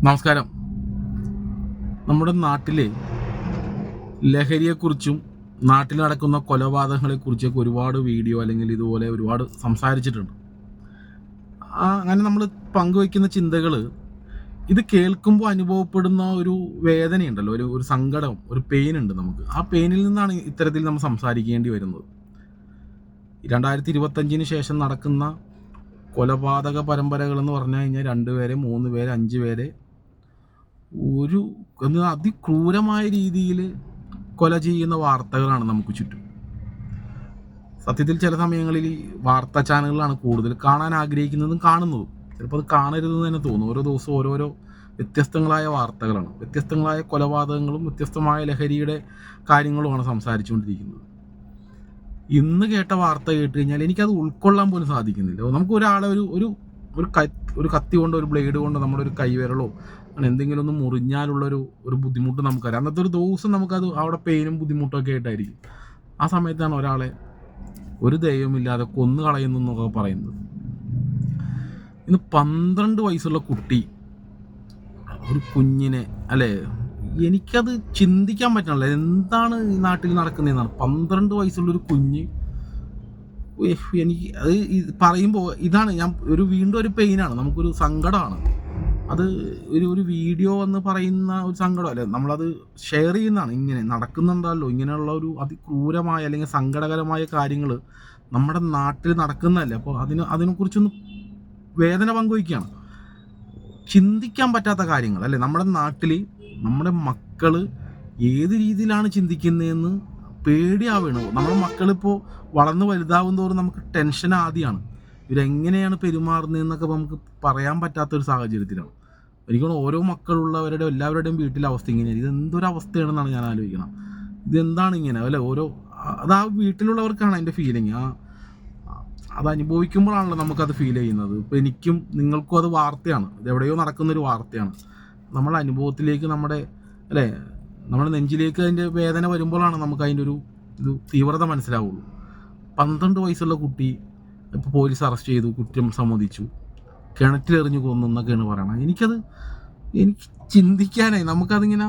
നമസ്കാരം. നമ്മുടെ നാട്ടിലെ ലഹരിയെക്കുറിച്ചും നാട്ടിൽ നടക്കുന്ന കൊലപാതകങ്ങളെക്കുറിച്ചൊക്കെ ഒരുപാട് വീഡിയോ അല്ലെങ്കിൽ ഇതുപോലെ ഒരുപാട് സംസാരിച്ചിട്ടുണ്ട്. അങ്ങനെ നമ്മൾ പങ്കുവയ്ക്കുന്ന ചിന്തകൾ ഇത് കേൾക്കുമ്പോൾ അനുഭവപ്പെടുന്ന ഒരു വേദനയുണ്ടല്ലോ, ഒരു സങ്കടം, ഒരു പെയിൻ ഉണ്ട് നമുക്ക്. ആ പെയിനിൽ നിന്നാണ് ഇത്തരത്തിൽ നമ്മൾ സംസാരിക്കേണ്ടി വരുന്നത്. 2025 ശേഷം നടക്കുന്ന കൊലപാതക പരമ്പരകളെന്ന് പറഞ്ഞു കഴിഞ്ഞാൽ 2 പേരെ, 3 പേരെ, 5 പേരെ അതിക്രൂരമായ രീതിയിൽ കൊല ചെയ്യുന്ന വാർത്തകളാണ് നമുക്ക് ചുറ്റും. സത്യത്തിൽ ചില സമയങ്ങളിൽ ഈ വാർത്താ ചാനലുകളാണ് കൂടുതൽ കാണാൻ ആഗ്രഹിക്കുന്നതും കാണുന്നതും. ചിലപ്പോൾ അത് കാണരുതെന്ന് തന്നെ തോന്നും. ഓരോ ദിവസവും ഓരോരോ വ്യത്യസ്തങ്ങളായ വാർത്തകളാണ്, വ്യത്യസ്തങ്ങളായ കൊലപാതകങ്ങളും വ്യത്യസ്തമായ ലഹരിയുടെ കാര്യങ്ങളുമാണ് സംസാരിച്ചുകൊണ്ടിരിക്കുന്നത്. ഇന്ന് കേട്ട വാർത്ത കേട്ട് കഴിഞ്ഞാൽ എനിക്കത് ഉൾക്കൊള്ളാൻ പോലും സാധിക്കുന്നില്ല. നമുക്ക് ഒരാളെ ഒരു കത്തി കൊണ്ടോ ഒരു ബ്ലേഡ് കൊണ്ടോ നമ്മുടെ ഒരു കൈവിരലോ അങ്ങനെ എന്തെങ്കിലും ഒന്ന് മുറിഞ്ഞാലുള്ളൊരു ബുദ്ധിമുട്ട് നമുക്കറിയാം. അന്നത്തെ ഒരു ദിവസം നമുക്കത് അവിടെ പെയിനും ബുദ്ധിമുട്ടൊക്കെ ആയിട്ടായിരിക്കും. ആ സമയത്താണ് ഒരാളെ ഒരു ദൈവമില്ലാതെ കൊന്നു കളയുന്നു എന്നൊക്കെ പറയുന്നത്. ഇന്ന് 12 വയസ്സുള്ള കുട്ടി, ഒരു കുഞ്ഞിനെ, അല്ലേ, എനിക്കത് ചിന്തിക്കാൻ പറ്റണില്ല. എന്താണ് ഈ നാട്ടിൽ നടക്കുന്നതെന്നാണ്. 12 വയസ്സുള്ളൊരു കുഞ്ഞ്, എനിക്ക് അത് പറയുമ്പോൾ ഇതാണ് ഞാൻ വീണ്ടും ഒരു പെയിനാണ്, നമുക്കൊരു സങ്കടമാണ്. അത് ഒരു വീഡിയോ എന്ന് പറയുന്ന ഒരു സങ്കടമല്ല, നമ്മളത് ഷെയർ ചെയ്യുന്നതാണ്. ഇങ്ങനെ നടക്കുന്നുണ്ടല്ലോ, ഇങ്ങനെയുള്ള ഒരു അതിക്രൂരമായ അല്ലെങ്കിൽ സങ്കടകരമായ കാര്യങ്ങൾ നമ്മുടെ നാട്ടിൽ നടക്കുന്നതല്ലേ. അപ്പോൾ അതിനെക്കുറിച്ചൊന്ന് വേദന പങ്കുവയ്ക്കുകയാണ്. ചിന്തിക്കാൻ പറ്റാത്ത കാര്യങ്ങൾ, അല്ലേ, നമ്മുടെ നാട്ടിൽ നമ്മുടെ മക്കൾ ഏത് രീതിയിലാണ് ചിന്തിക്കുന്നതെന്ന് പേടിയാവണം. നമ്മുടെ മക്കളിപ്പോൾ വളർന്ന് വലുതാവും തോറും നമുക്ക് ടെൻഷൻ ആദ്യമാണ്. ഇവരെങ്ങനെയാണ് പെരുമാറുന്നതെന്നൊക്കെ നമുക്ക് പറയാൻ പറ്റാത്തൊരു സാഹചര്യത്തിലാണ്. എനിക്കാണ് ഓരോ മക്കളുള്ളവരുടെ എല്ലാവരുടെയും വീട്ടിലെ അവസ്ഥ ഇങ്ങനെയാണ്. ഇതെന്തൊരവസ്ഥയാണെന്നാണ് ഞാൻ ആലോചിക്കണം. ഇതെന്താണ് ഇങ്ങനെ, അല്ലേ? അത് ആ വീട്ടിലുള്ളവർക്കാണ് അതിൻ്റെ ഫീലിങ്. അത് അനുഭവിക്കുമ്പോഴാണല്ലോ നമുക്കത് ഫീൽ ചെയ്യുന്നത്. ഇപ്പോൾ എനിക്കും നിങ്ങൾക്കും അത് വാർത്തയാണ്, ഇതെവിടെയോ നടക്കുന്നൊരു വാർത്തയാണ്. നമ്മുടെ അനുഭവത്തിലേക്ക്, അല്ലേ, നമ്മുടെ നെഞ്ചിലേക്ക് അതിൻ്റെ വേദന വരുമ്പോഴാണ് നമുക്ക് അതിൻ്റെ ഒരു തീവ്രത മനസ്സിലാവുള്ളൂ. 12 വയസ്സുള്ള കുട്ടി ഇപ്പോൾ പോലീസ് അറസ്റ്റ് ചെയ്തു, കുറ്റം സമ്മതിച്ചു, കിണറ്റിലെറിഞ്ഞു കൊന്നു എന്നൊക്കെയാണ് പറയണത്. എനിക്ക് ചിന്തിക്കാനായി നമുക്കതിങ്ങനെ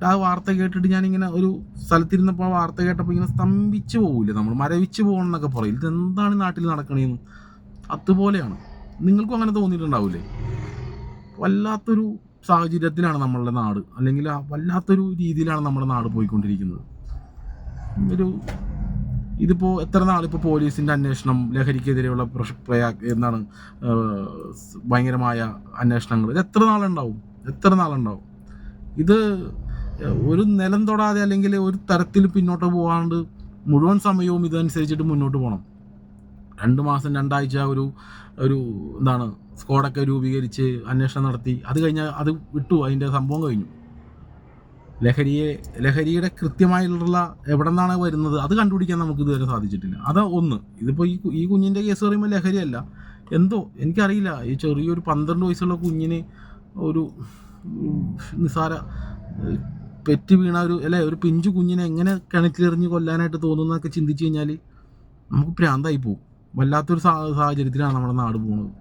ആ വാർത്ത കേട്ടിട്ട് ഞാനിങ്ങനെ ഒരു സ്ഥലത്തിരുന്നപ്പോൾ ആ വാർത്ത കേട്ടപ്പോൾ ഇങ്ങനെ സ്തംഭിച്ചു പോകില്ല, നമ്മൾ മരവിച്ച് പോകണം എന്നൊക്കെ പറയും. ഇതെന്താണ് നാട്ടിൽ നടക്കണേന്ന്. അതുപോലെയാണ്. നിങ്ങൾക്കും അങ്ങനെ തോന്നിയിട്ടുണ്ടാവില്ലേ? വല്ലാത്തൊരു സാഹചര്യത്തിലാണ് നമ്മളുടെ നാട്, അല്ലെങ്കിൽ വല്ലാത്തൊരു രീതിയിലാണ് നമ്മുടെ നാട് പോയിക്കൊണ്ടിരിക്കുന്നത്. ഇതിപ്പോൾ എത്ര നാളിപ്പോൾ പോലീസിൻ്റെ അന്വേഷണം, ലഹരിക്കെതിരെയുള്ള ഭയങ്കരമായ അന്വേഷണങ്ങൾ, ഇത് എത്ര നാളുണ്ടാവും? ഇത് ഒരു നിലം തൊടാതെ അല്ലെങ്കിൽ ഒരു തരത്തിൽ പിന്നോട്ട് പോകാണ്ട് മുഴുവൻ സമയവും ഇതനുസരിച്ചിട്ട് മുന്നോട്ട് പോകണം. 2 മാസം 2 ആഴ്ച ഒരു സ്ക്വാഡൊക്കെ രൂപീകരിച്ച് അന്വേഷണം നടത്തി, അത് കഴിഞ്ഞാൽ അത് വിട്ടു, അതിൻ്റെ സംഭവം കഴിഞ്ഞു. ലഹരിയുടെ കൃത്യമായിട്ടുള്ള എവിടെ നിന്നാണ് വരുന്നത് അത് കണ്ടുപിടിക്കാൻ നമുക്ക് ഇതുവരെ സാധിച്ചിട്ടില്ല. ഇതിപ്പോൾ ഈ കുഞ്ഞിൻ്റെ കേസ് പറയുമ്പോൾ ലഹരിയല്ല, എന്തോ എനിക്കറിയില്ല. ഈ ചെറിയൊരു 12 വയസ്സുള്ള കുഞ്ഞിന് ഒരു നിസാര പെറ്റ് വീണ ഒരു പിഞ്ചു കുഞ്ഞിനെ എങ്ങനെ കിണറ്റിലെറിഞ്ഞ് കൊല്ലാനായിട്ട് തോന്നുന്നതൊക്കെ ചിന്തിച്ചു കഴിഞ്ഞാൽ നമുക്ക് ഭ്രാന്തായി പോകും. വല്ലാത്തൊരു സാഹചര്യത്തിലാണ് നമ്മുടെ നാട് പോകുന്നത്.